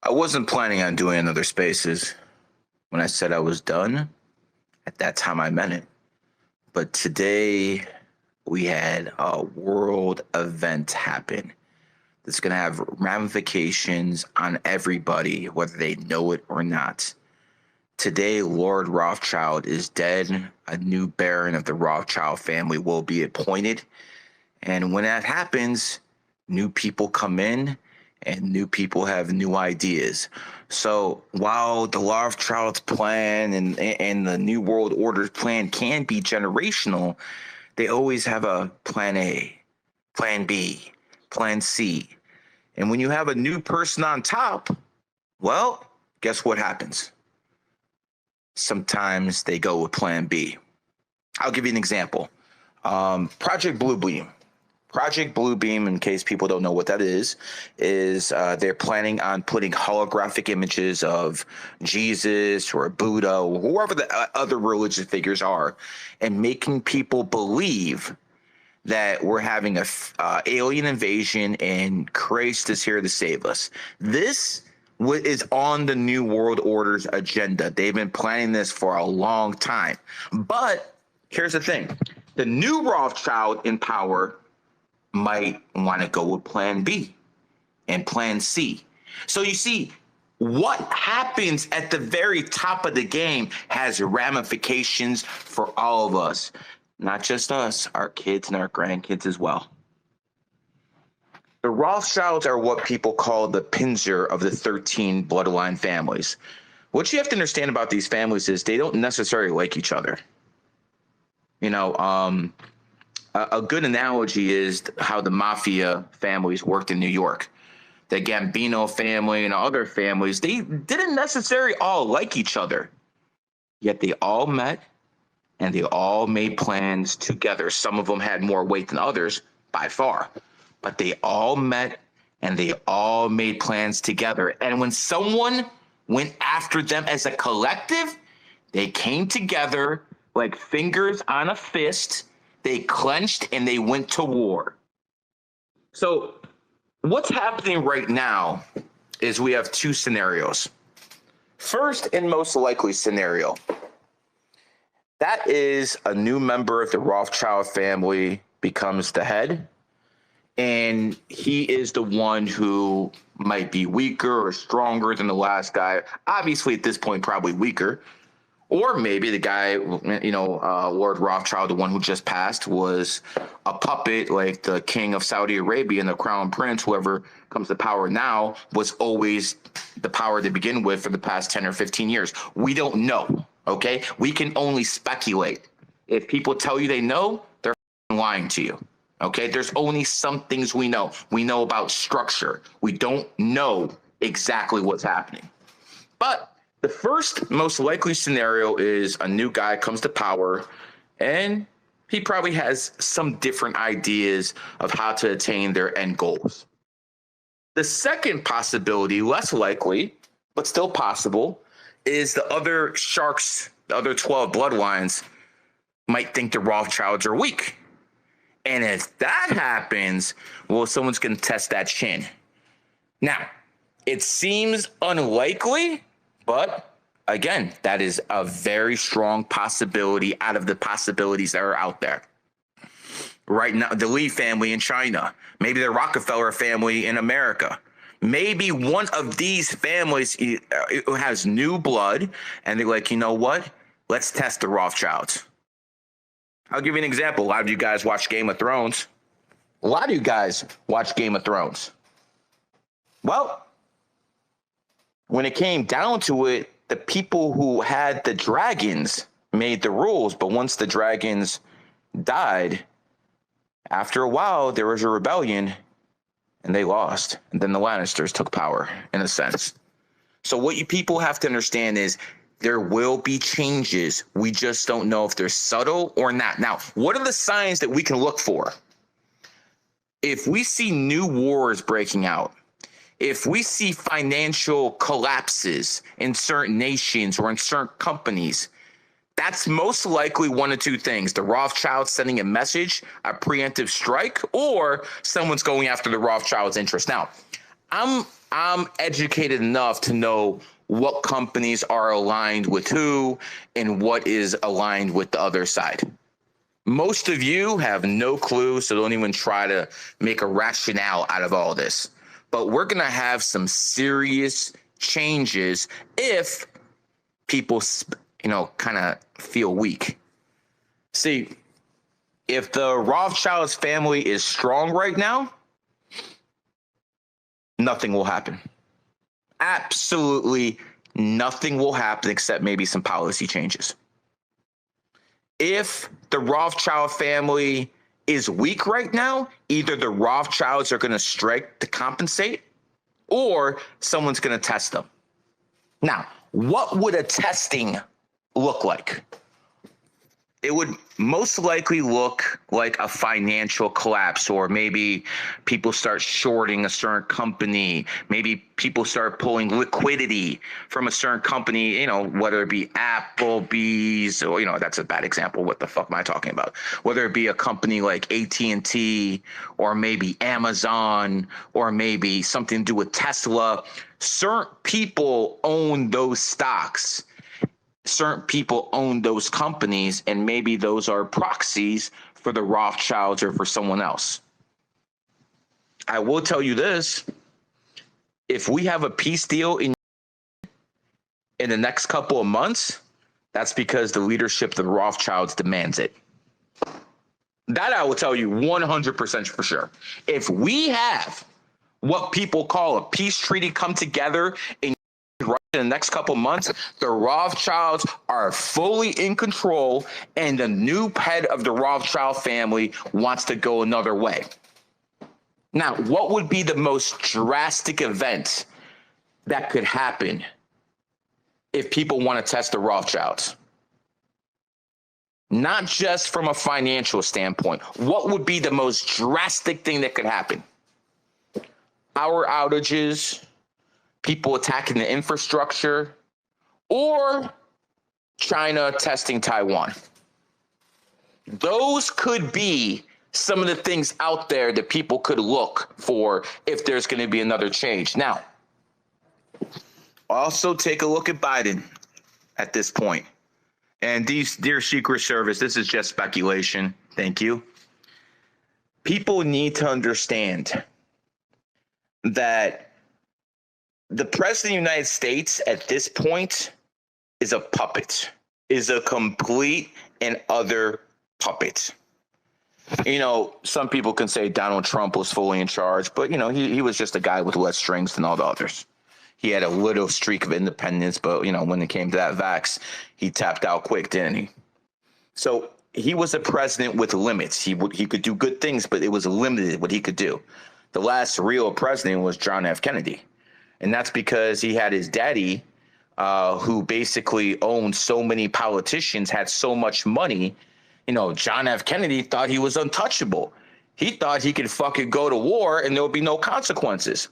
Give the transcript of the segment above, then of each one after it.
I wasn't planning on doing another spaces. When I said I was done, at that time I meant it. But today we had a world event happen that's going to have ramifications on everybody, whether they know it or not. Today, Lord Rothschild is dead. A new baron of the Rothschild family will be appointed. And when that happens, new people come in and new people have new ideas. So while the Rothschild's plan and the New World Order's plan can be generational, they always have a plan A, plan B, plan C. And when you have a new person on top, well, guess what happens? Sometimes they go with plan B. I'll give you an example. Project Bluebeam. Project Bluebeam, in case people don't know what that is they're planning on putting holographic images of Jesus or Buddha or whoever the other religious figures are and making people believe that we're having a alien invasion and Christ is here to save us. This is on the New World Order's agenda. They've been planning this for a long time. But here's the thing. The new Rothschild in power might want to go with plan B and plan C. So you see, what happens at the very top of the game has ramifications for all of us, not just us, our kids and our grandkids as well. The Rothschilds are what people call the Pinzer of the 13 bloodline families. What you have to understand about these families is they don't necessarily like each other. You know, a good analogy is how the mafia families worked in New York. The Gambino family and other families, they didn't necessarily all like each other, yet they all met and they all made plans together. Some of them had more weight than others by far, but they all met and they all made plans together. And when someone went after them as a collective, they came together like fingers on a fist. They clenched and they went to war. So what's happening right now is we have two scenarios. First and most likely scenario, that is a new member of the Rothschild family becomes the head, and he is the one who might be weaker or stronger than the last guy. Obviously, at this point, probably weaker. Or maybe the guy, Lord Rothschild, the one who just passed, was a puppet like the king of Saudi Arabia and the crown prince, whoever comes to power now, was always the power to begin with for the past 10 or 15 years. We don't know, okay? We can only speculate. If people tell you they know, they're lying to you, okay? There's only some things we know. We know about structure. We don't know exactly what's happening. But the first most likely scenario is a new guy comes to power and he probably has some different ideas of how to attain their end goals. The second possibility, less likely, but still possible, is the other sharks, the other 12 bloodlines might think the Rothschilds are weak. And if that happens, well, someone's going to test that chin. Now, it seems unlikely, but again, that is a very strong possibility out of the possibilities that are out there. Right now, the Lee family in China, maybe the Rockefeller family in America. Maybe one of these families has new blood, and they're like, you know what? Let's test the Rothschilds. I'll give you an example. A lot of you guys watch Game of Thrones. Well, when it came down to it, the people who had the dragons made the rules, but once the dragons died, after a while, there was a rebellion, and they lost. And then the Lannisters took power, in a sense. So what you people have to understand is there will be changes. We just don't know if they're subtle or not. Now, what are the signs that we can look for? If we see new wars breaking out, if we see financial collapses in certain nations or in certain companies, that's most likely one of two things. The Rothschilds sending a message, a preemptive strike, or someone's going after the Rothschilds' interest. Now, I'm educated enough to know what companies are aligned with who and what is aligned with the other side. Most of you have no clue, so don't even try to make a rationale out of all this. But we're going to have some serious changes if people, kind of feel weak. See, if the Rothschilds family is strong right now, nothing will happen. Absolutely nothing will happen except maybe some policy changes. If the Rothschild family is weak right now, either the Rothschilds are going to strike to compensate or someone's going to test them. Now, what would a testing look like? It would most likely look like a financial collapse, or maybe people start shorting a certain company. Maybe people start pulling liquidity from a certain company, whether it be Applebee's or, that's a bad example. What the fuck am I talking about? Whether it be a company like AT&T or maybe Amazon or maybe something to do with Tesla. Certain people own those stocks. Certain people own those companies, and maybe those are proxies for the Rothschilds or for someone else. I will tell you this. If we have a peace deal in the next couple of months, that's because the leadership of the Rothschilds demands it. That I will tell you 100% for sure. If we have what people call a peace treaty come together in the next couple months, the Rothschilds are fully in control, and the new head of the Rothschild family wants to go another way. Now, what would be the most drastic event that could happen if people want to test the Rothschilds? Not just from a financial standpoint. What would be the most drastic thing that could happen? Power outages, people attacking the infrastructure, or China testing Taiwan. Those could be some of the things out there that people could look for if there's going to be another change. Now, also take a look at Biden at this point. And dear Secret Service, this is just speculation. Thank you. People need to understand that the president of the United States at this point is a puppet, is a complete and utter puppet. Some people can say Donald Trump was fully in charge, but, he was just a guy with less strings than all the others. He had a little streak of independence, but, when it came to that vax, he tapped out quick, didn't he? So he was a president with limits. He could do good things, but it was limited what he could do. The last real president was John F. Kennedy. And that's because he had his daddy, who basically owned so many politicians, had so much money. John F. Kennedy thought he was untouchable. He thought he could fucking go to war and there would be no consequences.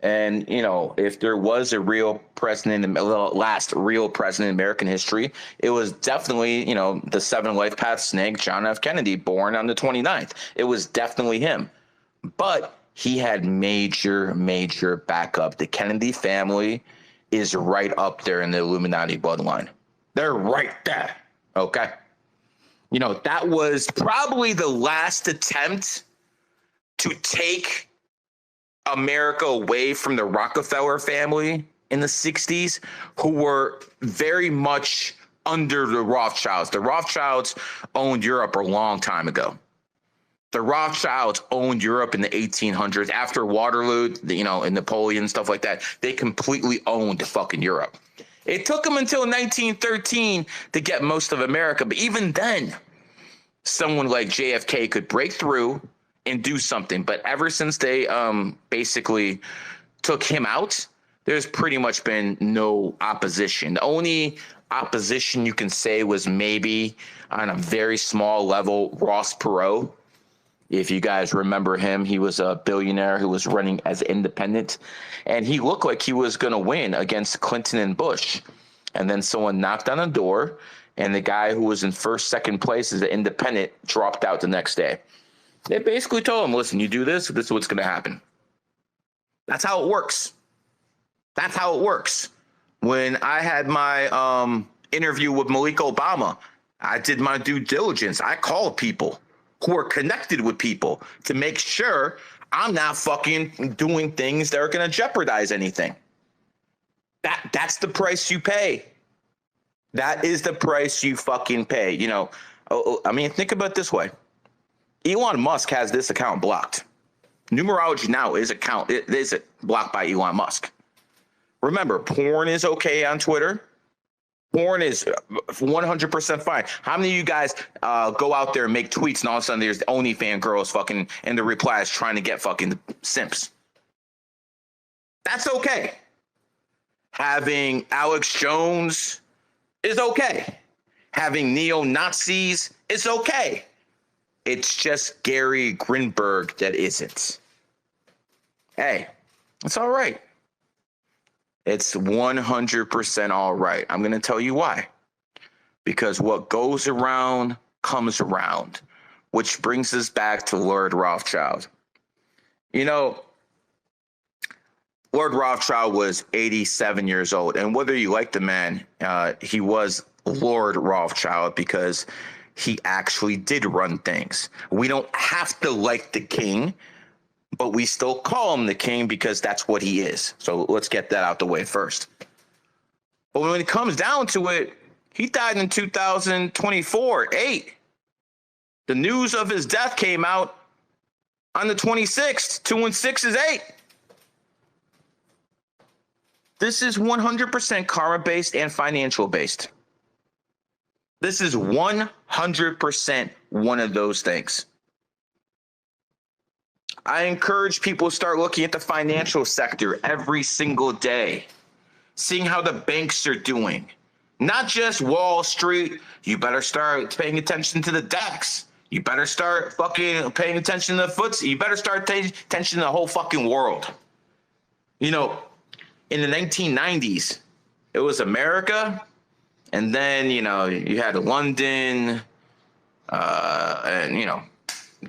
And, if there was a real president, the last real president in American history, it was definitely, the 7 life path snake, John F. Kennedy, born on the 29th. It was definitely him. But he had major backup. The Kennedy family is right up there in the Illuminati bloodline. They're right there. Okay. That was probably the last attempt to take America away from the Rockefeller family in the 60s, who were very much under the Rothschilds. The Rothschilds owned Europe a long time ago. The Rothschilds owned Europe in the 1800s. After Waterloo, and Napoleon, stuff like that, they completely owned fucking Europe. It took them until 1913 to get most of America. But even then, someone like JFK could break through and do something. But ever since they basically took him out, there's pretty much been no opposition. The only opposition you can say was maybe on a very small level, Ross Perot. If you guys remember him, he was a billionaire who was running as independent, and he looked like he was going to win against Clinton and Bush. And then someone knocked on the door, and the guy who was in second place as an independent dropped out the next day. They basically told him, listen, you do this, this is what's going to happen. That's how it works. That's how it works. When I had my interview with Malik Obama, I did my due diligence. I called people who are connected with people to make sure I'm not fucking doing things that are going to jeopardize anything. That's the price you pay. That is the price you fucking pay. You know, I mean, think about it this way. Elon Musk has this account blocked. Numerology now is blocked by Elon Musk. Remember, porn is okay on Twitter. Porn is 100% fine. How many of you guys go out there and make tweets and all of a sudden there's OnlyFans girls fucking in the replies trying to get fucking simps? That's okay. Having Alex Jones is okay. Having neo-Nazis is okay. It's just Gary Grinberg that isn't. Hey, it's all right. It's 100% all right. I'm going to tell you why. Because what goes around comes around, which brings us back to Lord Rothschild. You know, Lord Rothschild was 87 years old. And whether you like the man, he was Lord Rothschild because he actually did run things. We don't have to like the king, but we still call him the king because that's what he is. So let's get that out the way first. But when it comes down to it, he died in 2024, 8. The news of his death came out on the 26th. 2 and 6 is 8. This is 100% karma-based and financial-based. This is 100% one of those things. I encourage people to start looking at the financial sector every single day, seeing how the banks are doing. Not just Wall Street. You better start paying attention to the DAX. You better start fucking paying attention to the FTSE. You better start paying attention to the whole fucking world. You know, in the 1990s, it was America, and then, you know, you had London, and, you know,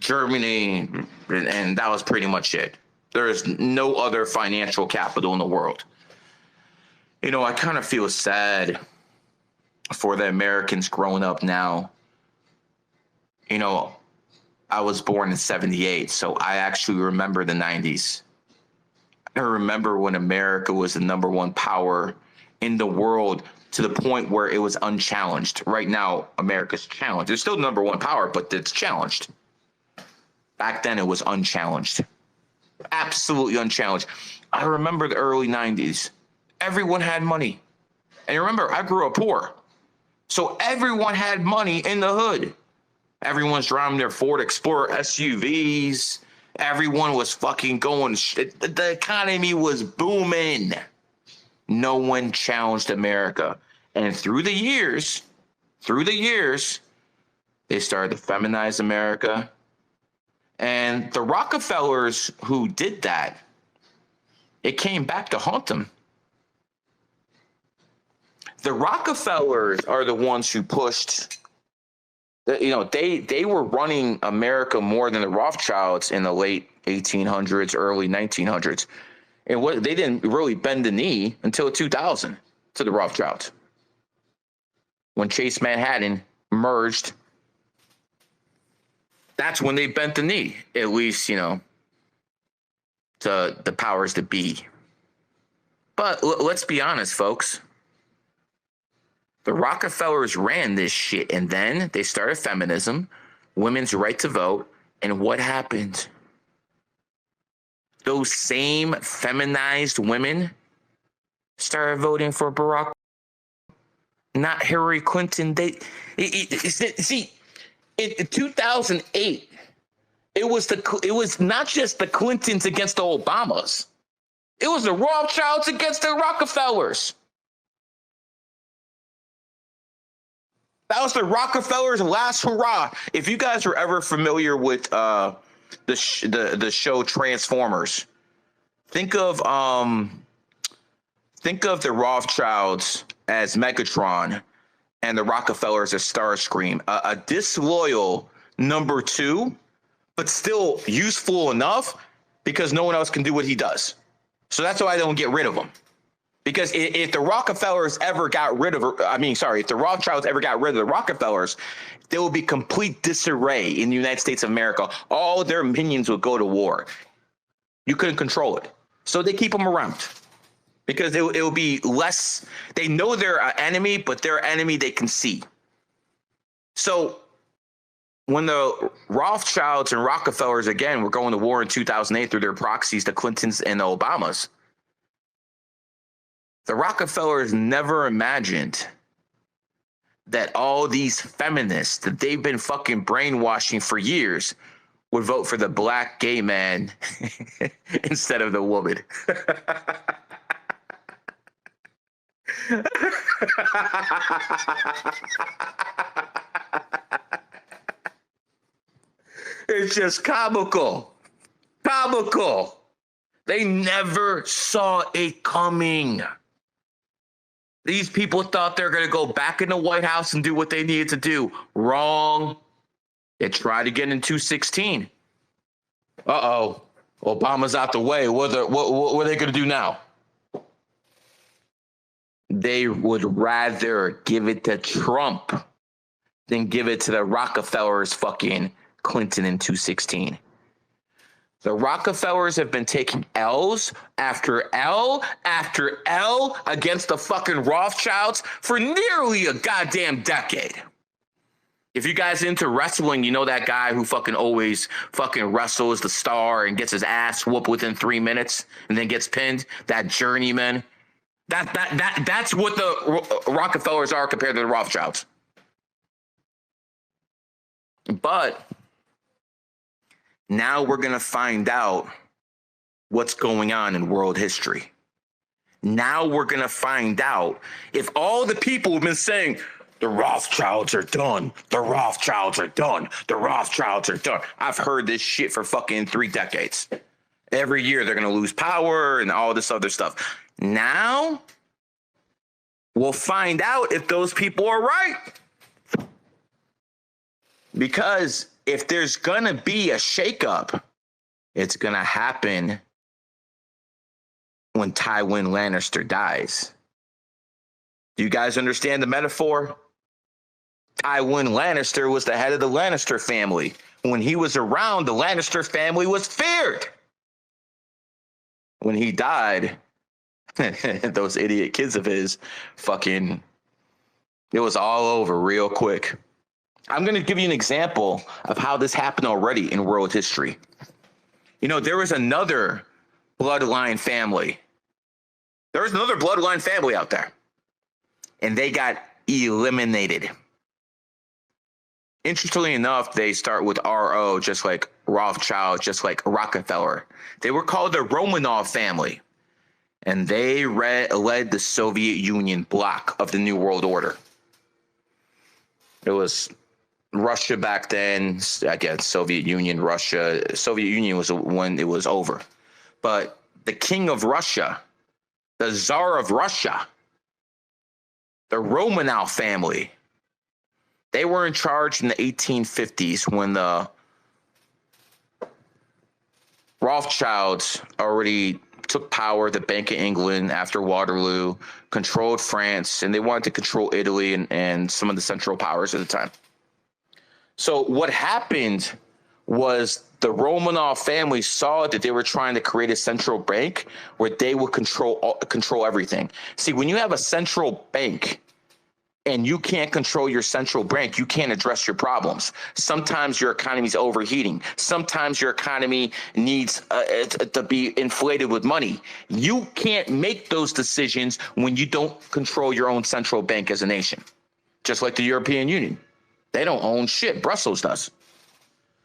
Germany, and that was pretty much it. There is no other financial capital in the world. You know, I kind of feel sad for the Americans growing up now. You know, I was born in 78, so I actually remember the 90s. I remember when America was the number one power in the world to the point where it was unchallenged. Right now, America's challenged. It's still the number one power, but it's challenged. Back then, it was unchallenged. Absolutely unchallenged. I remember the early 90s. Everyone had money. And remember, I grew up poor. So everyone had money in the hood. Everyone's driving their Ford Explorer SUVs. Everyone was fucking going. The economy was booming. No one challenged America. And through the years, they started to feminize America. And the Rockefellers who did that, it came back to haunt them. The Rockefellers are the ones who pushed, you know, they were running America more than the Rothschilds in the late 1800s, early 1900s. And they didn't really bend the knee until 2000 to the Rothschilds. When Chase Manhattan merged, that's when they bent the knee, at least, you know, to the powers that be. But let's be honest, folks. The Rockefellers ran this shit, and then they started feminism, women's right to vote, and what happened? Those same feminized women started voting for Barack, not Hillary Clinton. See, in 2008, it was not just the Clintons against the Obamas. It was the Rothschilds against the Rockefellers. That was the Rockefellers' last hurrah. If you guys were ever familiar with the show Transformers, think of the Rothschilds as Megatron and the Rockefellers as Starscream. A disloyal number 2, but still useful enough because no one else can do what he does. So that's why I don't get rid of them. Because if the Rockefellers ever got rid of, if the Rothschilds ever got rid of the Rockefellers, there would be complete disarray in the United States of America. All their minions would go to war. You couldn't control it. So they keep them around because it will be less. They know they're an enemy, but their enemy they can see. So when the Rothschilds and Rockefellers, again, were going to war in 2008 through their proxies, the Clintons and the Obamas, the Rockefellers never imagined that all these feminists that they've been fucking brainwashing for years would vote for the black gay man instead of the woman. It's just comical. Comical. They never saw it coming. These people thought they're going to go back in the White House and do what they needed to do. Wrong. They tried again in 2016. Uh-oh. Obama's out the way. What are they going to do now? They would rather give it to Trump than give it to the Rockefellers fucking Clinton in 2016. The Rockefellers have been taking L's after L after L against the fucking Rothschilds for nearly a goddamn decade. If you guys into wrestling, you know that guy who fucking always fucking wrestles the star and gets his ass whooped within 3 minutes and then gets pinned, that journeyman. That's what the Rockefellers are compared to the Rothschilds. But now we're going to find out what's going on in world history. Now we're going to find out if all the people have been saying, the Rothschilds are done, the Rothschilds are done, the Rothschilds are done. I've heard this shit for fucking 3 decades. Every year they're going to lose power and all this other stuff. Now we'll find out if those people are right. Because if there's going to be a shakeup, it's going to happen when Tywin Lannister dies. Do you guys understand the metaphor? Tywin Lannister was the head of the Lannister family. When he was around, the Lannister family was feared. When he died, those idiot kids of his fucking, it was all over real quick. I'm going to give you an example of how this happened already in world history. You know, there was another bloodline family. There was another bloodline family out there. And they got eliminated. Interestingly enough, they start with RO, just like Rothschild, just like Rockefeller. They were called the Romanov family. And they led the Soviet Union bloc of the New World Order. It was Russia back then, again, Soviet Union, Russia. Soviet Union was when it was over. But the king of Russia, the Tsar of Russia, the Romanov family, they were in charge in the 1850s when the Rothschilds already took power, the Bank of England after Waterloo, controlled France, and they wanted to control Italy and some of the Central Powers at the time. So what happened was the Romanov family saw that they were trying to create a central bank where they would control everything. See, when you have a central bank and you can't control your central bank, you can't address your problems. Sometimes your economy is overheating. Sometimes your economy needs to be inflated with money. You can't make those decisions when you don't control your own central bank as a nation. Just like the European Union. They don't own shit. Brussels does.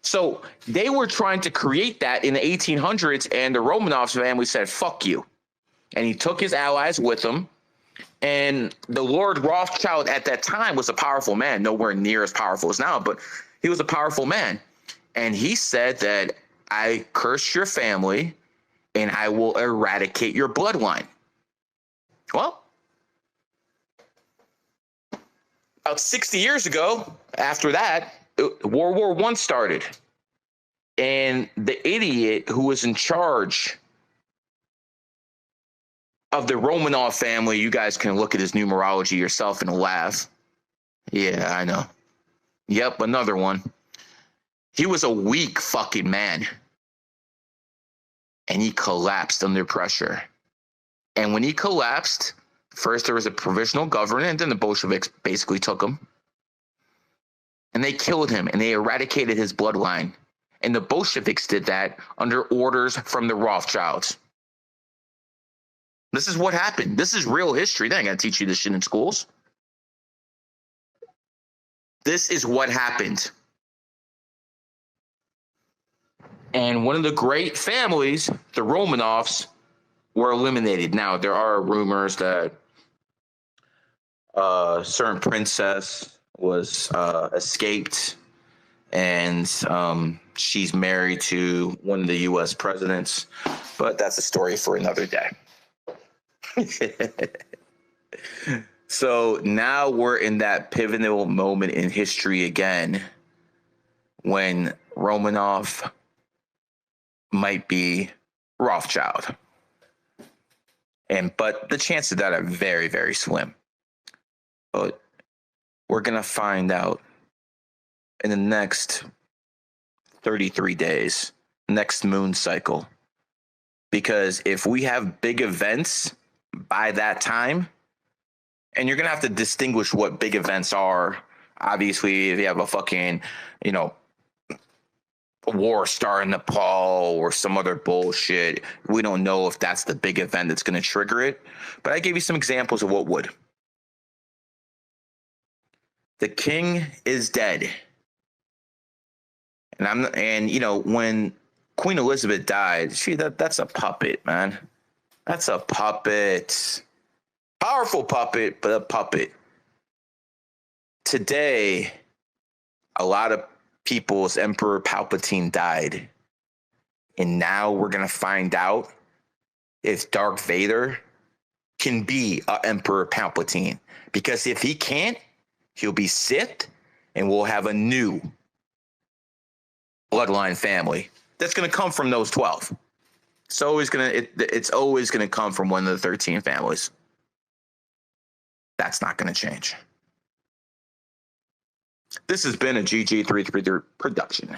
So they were trying to create that in the 1800s, and the Romanov family said, fuck you. And he took his allies with him. And the Lord Rothschild at that time was a powerful man, nowhere near as powerful as now, but he was a powerful man. And he said that I curse your family and I will eradicate your bloodline. Well, about 60 years ago, after that, World War I started. And the idiot who was in charge of the Romanov family, you guys can look at his numerology yourself and laugh. Yeah, I know. Yep, another one. He was a weak fucking man. And he collapsed under pressure. And when he collapsed, first there was a provisional government, and then the Bolsheviks basically took him. And they killed him, and they eradicated his bloodline. And the Bolsheviks did that under orders from the Rothschilds. This is what happened. This is real history. They ain't gonna teach you this shit in schools. This is what happened. And one of the great families, the Romanovs, were eliminated. Now, there are rumors that a certain princess was escaped, and she's married to one of the U.S. presidents, but that's a story for another day. So now we're in that pivotal moment in history again when Romanov might be Rothschild. But the chances of that are very, very slim. But we're going to find out in the next 33 days, next moon cycle. Because if we have big events by that time, and you're going to have to distinguish what big events are. Obviously, if you have a fucking, a war star in Nepal or some other bullshit, we don't know if that's the big event that's going to trigger it. But I gave you some examples of what would. The king is dead. And when Queen Elizabeth died, that's a puppet, man. That's a puppet. Powerful puppet, but a puppet. Today, a lot of people's Emperor Palpatine died. And now we're going to find out if Darth Vader can be an Emperor Palpatine. Because if he can't, he'll be Sith, and we'll have a new bloodline family that's going to come from those 12. It's always going to come from one of the 13 families. That's not going to change. This has been a GG33 production.